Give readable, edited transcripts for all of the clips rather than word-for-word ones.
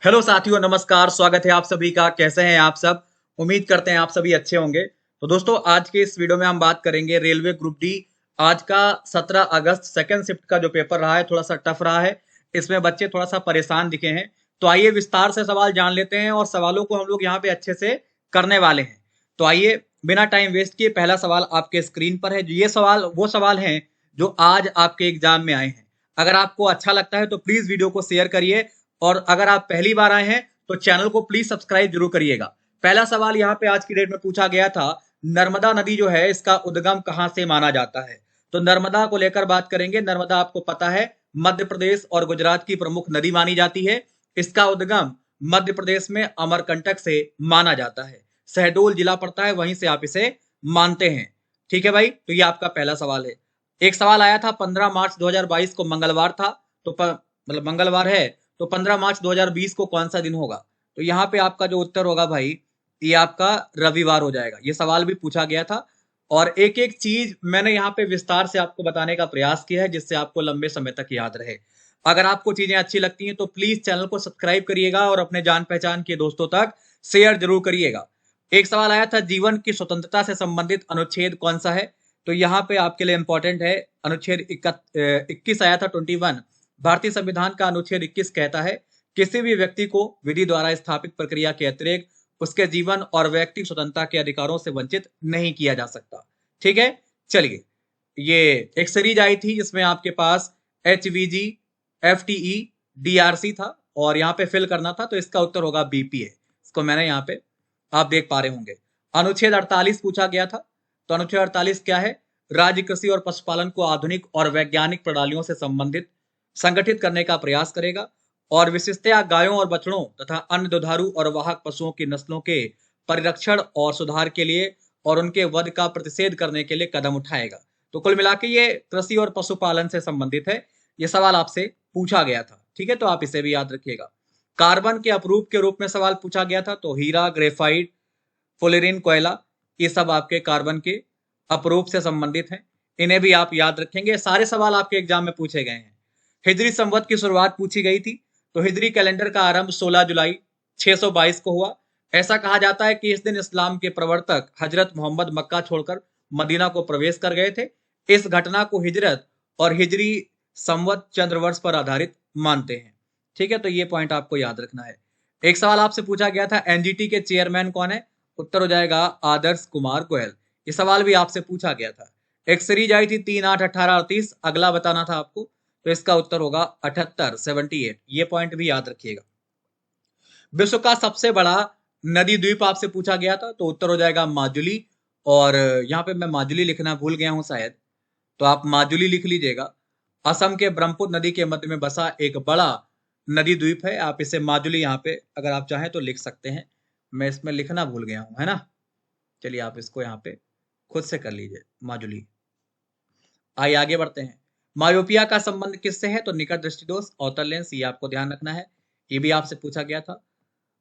Hello साथियों, नमस्कार। स्वागत है आप सभी का। कैसे हैं आप सब? उम्मीद करते हैं आप सभी अच्छे होंगे। तो दोस्तों, आज के इस वीडियो में हम बात करेंगे रेलवे ग्रुप डी। आज का 17 अगस्त सेकंड शिफ्ट का जो पेपर रहा है, थोड़ा सा टफ रहा है। इसमें बच्चे थोड़ा सा परेशान दिखे हैं। तो आइए विस्तार से सवाल जान लेते हैं और सवालों को हम लोग यहाँ पे अच्छे से करने वाले हैं। तो आइए बिना टाइम वेस्ट किए, पहला सवाल आपके स्क्रीन पर है। ये सवाल वो सवाल हैं जो आज आपके एग्जाम में आए हैं। अगर आपको अच्छा लगता है तो प्लीज वीडियो को शेयर करिए, और अगर आप पहली बार आए हैं तो चैनल को प्लीज सब्सक्राइब जरूर करिएगा। पहला सवाल यहाँ पे आज की डेट में पूछा गया था, नर्मदा नदी जो है इसका उद्गम कहां से माना जाता है? तो नर्मदा को लेकर बात करेंगे। नर्मदा आपको पता है मध्य प्रदेश और गुजरात की प्रमुख नदी मानी जाती है। इसका उद्गम मध्य प्रदेश में अमरकंटक से माना जाता है। शहडोल जिला पड़ता है, वहीं से आप इसे मानते हैं। ठीक है भाई, तो ये आपका पहला सवाल है। एक सवाल आया था 15 मार्च 2022 को मंगलवार था, तो मतलब मंगलवार है, तो 15 मार्च 2020 को कौन सा दिन होगा? तो यहाँ पे आपका जो उत्तर होगा भाई, ये आपका रविवार हो जाएगा। ये सवाल भी पूछा गया था, और एक एक चीज मैंने यहाँ पे विस्तार से आपको बताने का प्रयास किया है, जिससे आपको लंबे समय तक याद रहे। अगर आपको चीजें अच्छी लगती हैं तो प्लीज चैनल को सब्सक्राइब करिएगा और अपने जान पहचान के दोस्तों तक शेयर जरूर करिएगा। एक सवाल आया था, जीवन की स्वतंत्रता से संबंधित अनुच्छेद कौन सा है? तो यहाँ पे आपके लिए इंपॉर्टेंट है, अनुच्छेद 21 आया था, 21। भारतीय संविधान का अनुच्छेद 21 कहता है, किसी भी व्यक्ति को विधि द्वारा स्थापित प्रक्रिया के अतिरिक्त उसके जीवन और व्यक्तिगत स्वतंत्रता के अधिकारों से वंचित नहीं किया जा सकता। ठीक है, चलिए। ये एक सीरीज आई थी जिसमें आपके पास HVG, FTE, DRC था, और यहाँ पे फिल करना था, तो इसका उत्तर होगा BPA। इसको मैंने यहाँ पे आप देख पा रहे होंगे। अनुच्छेद 48 पूछा गया था। तो अनुच्छेद 48 क्या है? राज्य कृषि और पशुपालन को आधुनिक और वैज्ञानिक प्रणालियों से संबंधित संगठित करने का प्रयास करेगा, और विशेषतया गायों और बछड़ों तथा अन्य दुधारू और वाहक पशुओं की नस्लों के परिरक्षण और सुधार के लिए और उनके वध का प्रतिषेध करने के लिए कदम उठाएगा। तो कुल मिला के ये कृषि और पशुपालन से संबंधित है। ये सवाल आपसे पूछा गया था। ठीक है, तो आप इसे भी याद रखिएगा। कार्बन के अपरूप के रूप में सवाल पूछा गया था। तो हीरा, ग्रेफाइट, फुलेरिन, कोयला, ये सब आपके कार्बन के अपरूप से संबंधित हैं। इन्हें भी आप याद रखेंगे। सारे सवाल आपके एग्जाम में पूछे गए हैं। हिजरी संवत की शुरुआत पूछी गई थी। तो हिजरी कैलेंडर का आरंभ 16 जुलाई 622 को हुआ। ऐसा कहा जाता है कि इस दिन इस्लाम के प्रवर्तक हजरत मोहम्मद मक्का छोड़कर मदीना को प्रवेश कर गए थे। इस घटना को हिजरत और हिजरी संवत चंद्रवर्ष पर आधारित मानते हैं। ठीक है, तो ये पॉइंट आपको याद रखना है। एक सवाल आपसे पूछा गया था, एनजीटी के चेयरमैन कौन है? उत्तर हो जाएगा आदर्श कुमार गोयल। ये सवाल भी आपसे पूछा गया था। एक सीरीज आई थी 3, 8, 18, 38, अगला बताना था आपको। तो इसका उत्तर होगा 78, 78। ये पॉइंट भी याद रखिएगा। विश्व का सबसे बड़ा नदी द्वीप आपसे पूछा गया था। तो उत्तर हो जाएगा माजुली। और यहाँ पे मैं माजुली लिखना भूल गया हूं शायद, तो आप माजुली लिख लीजिएगा। असम के ब्रह्मपुत्र नदी के मध्य में बसा एक बड़ा नदी द्वीप है। आप इसे माजुली यहाँ पे अगर आप चाहें तो लिख सकते हैं। मैं इसमें लिखना भूल गया हूं, है ना। चलिए आप इसको यहाँ पे खुद से कर लीजिए, माजुली। आइए आगे बढ़ते हैं। मायोपिया का संबंध किससे है? तो निकट दृष्टि दोष, अवतल लेंस, ये आपको ध्यान रखना है। ये भी आपसे पूछा गया था।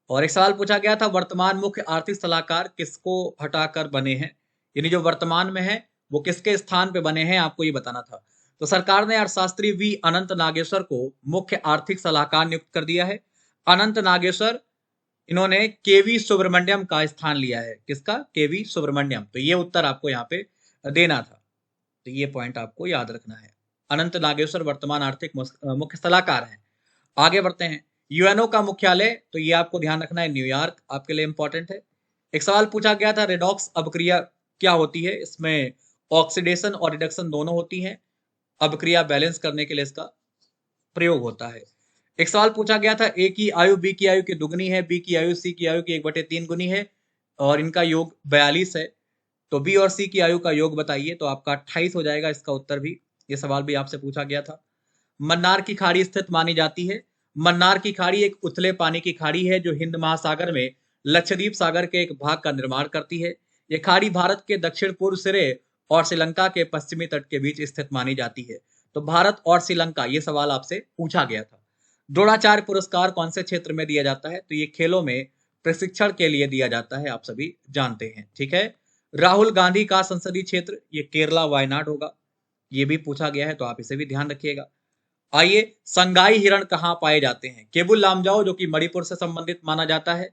और एक सवाल पूछा गया था, वर्तमान मुख्य आर्थिक सलाहकार किसको हटाकर बने हैं? यानी जो वर्तमान में है वो किसके स्थान पे बने हैं, आपको ये बताना था। तो सरकार ने अर्थशास्त्री वी अनंत नागेश्वर को मुख्य आर्थिक सलाहकार नियुक्त कर दिया है। अनंत नागेश्वर, इन्होंने केवी सुब्रमण्यम का स्थान लिया है। किसका? केवी सुब्रमण्यम। तो ये उत्तर आपको यहाँ पे देना था। तो ये पॉइंट आपको याद रखना है। अनंत नागेश्वर वर्तमान आर्थिक मुख्य सलाहकार हैं। आगे बढ़ते हैं। यूएनओ का मुख्यालय, तो ये आपको ध्यान रखना है, न्यूयॉर्क आपके लिए इंपॉर्टेंट है। एक सवाल पूछा गया था, रेडॉक्स अभिक्रिया क्या होती है? इसमें ऑक्सीडेशन और रिडक्शन दोनों होती हैं। अभिक्रिया बैलेंस करने के लिए इसका प्रयोग होता है। एक सवाल पूछा गया था, ए की आयु बी की आयु की दुगनी है, बी की आयु सी की आयु की 1/3 गुनी है, और इनका योग 42 है। तो बी और सी की आयु का योग बताइए। तो आपका 28 हो जाएगा इसका उत्तर भी। ये सवाल भी आपसे पूछा गया था। मन्नार की खाड़ी स्थित मानी जाती है। मन्नार की खाड़ी एक उथले पानी की खाड़ी है जो हिंद महासागर में लक्षद्वीप सागर के एक भाग का निर्माण करती है। यह खाड़ी भारत के दक्षिण पूर्व सिरे और श्रीलंका के पश्चिमी तट के बीच स्थित मानी जाती है। तो भारत और श्रीलंका, ये सवाल आपसे पूछा गया था। द्रोणाचार्य पुरस्कार कौन से क्षेत्र में दिया जाता है? तो ये खेलों में प्रशिक्षण के लिए दिया जाता है, आप सभी जानते हैं। ठीक है। राहुल गांधी का संसदीय क्षेत्र, ये केरला वायनाड होगा। ये भी पूछा गया है, तो आप इसे भी ध्यान रखिएगा। आइए, संगाई हिरण कहाँ पाए जाते हैं? केबुल लामजाओ जो कि मणिपुर से संबंधित माना जाता है,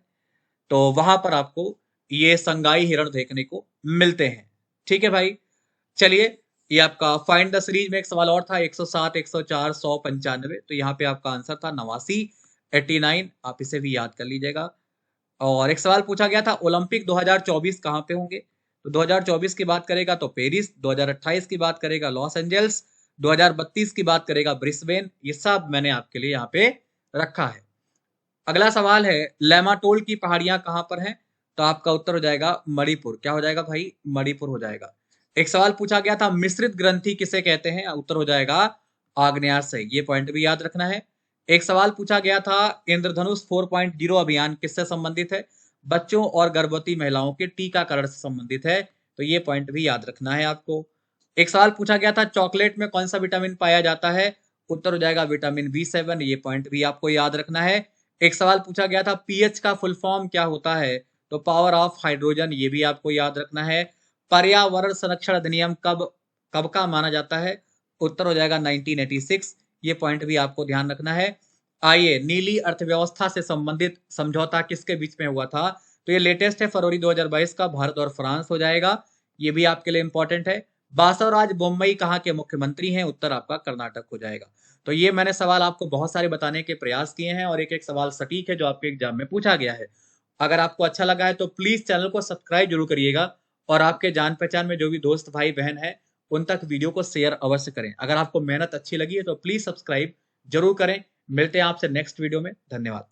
तो वहां पर आपको ये संगाई हिरण देखने को मिलते हैं। ठीक है भाई, चलिए, ये आपका फाइंड द सीरीज में एक सवाल और था, 107, 104, 100, 95, तो यहाँ पे आपका आंसर था 89, 89, आप इसे भी याद कर लीजिएगा। और एक सवाल पूछा गया था, ओलंपिक 2024 कहाँ पे होंगे? तो 2024 की बात करेगा तो पेरिस, 2028 की बात करेगा लॉस एंजल्स, 2032 की बात करेगा ब्रिस्बेन। ये सब मैंने आपके लिए यहाँ पे रखा है। अगला सवाल है, लेमाटोल की पहाड़ियां कहां पर हैं? तो आपका उत्तर हो जाएगा मणिपुर। क्या हो जाएगा भाई? मणिपुर हो जाएगा। एक सवाल पूछा गया था, मिश्रित ग्रंथि किसे कहते हैं? उत्तर हो जाएगा आग्नेयाशय। ये पॉइंट भी याद रखना है। एक सवाल पूछा गया था, इंद्रधनुष 4.0 अभियान किससे संबंधित है? बच्चों और गर्भवती महिलाओं के टीकाकरण से संबंधित है, तो ये पॉइंट भी याद रखना है आपको। एक सवाल पूछा गया था, चॉकलेट में कौन सा विटामिन पाया जाता है? उत्तर हो जाएगा विटामिन B7। ये पॉइंट भी आपको याद रखना है। एक सवाल पूछा गया था, पीएच का फुल फॉर्म क्या होता है? तो पावर ऑफ हाइड्रोजन। ये भी आपको याद रखना है। पर्यावरण संरक्षण अधिनियम कब कब का माना जाता है? उत्तर हो जाएगा 1986। ये पॉइंट भी आपको ध्यान रखना है। आइए, नीली अर्थव्यवस्था से संबंधित समझौता किसके बीच में हुआ था? तो ये लेटेस्ट है, फरवरी 2022 का, भारत और फ्रांस हो जाएगा। ये भी आपके लिए इंपॉर्टेंट है। बासवराज बोम्मई कहाँ के मुख्यमंत्री हैं? उत्तर आपका कर्नाटक हो जाएगा। तो ये मैंने सवाल आपको बहुत सारे बताने के प्रयास किए हैं और एक एक सवाल सटीक है जो आपके एग्जाम में पूछा गया है। अगर आपको अच्छा लगा है तो प्लीज चैनल को सब्सक्राइब जरूर करिएगा और आपके जान पहचान में जो भी दोस्त भाई बहन है उन तक वीडियो को शेयर अवश्य करें। अगर आपको मेहनत अच्छी लगी है तो प्लीज सब्सक्राइब जरूर करें। मिलते हैं आपसे नेक्स्ट वीडियो में। धन्यवाद।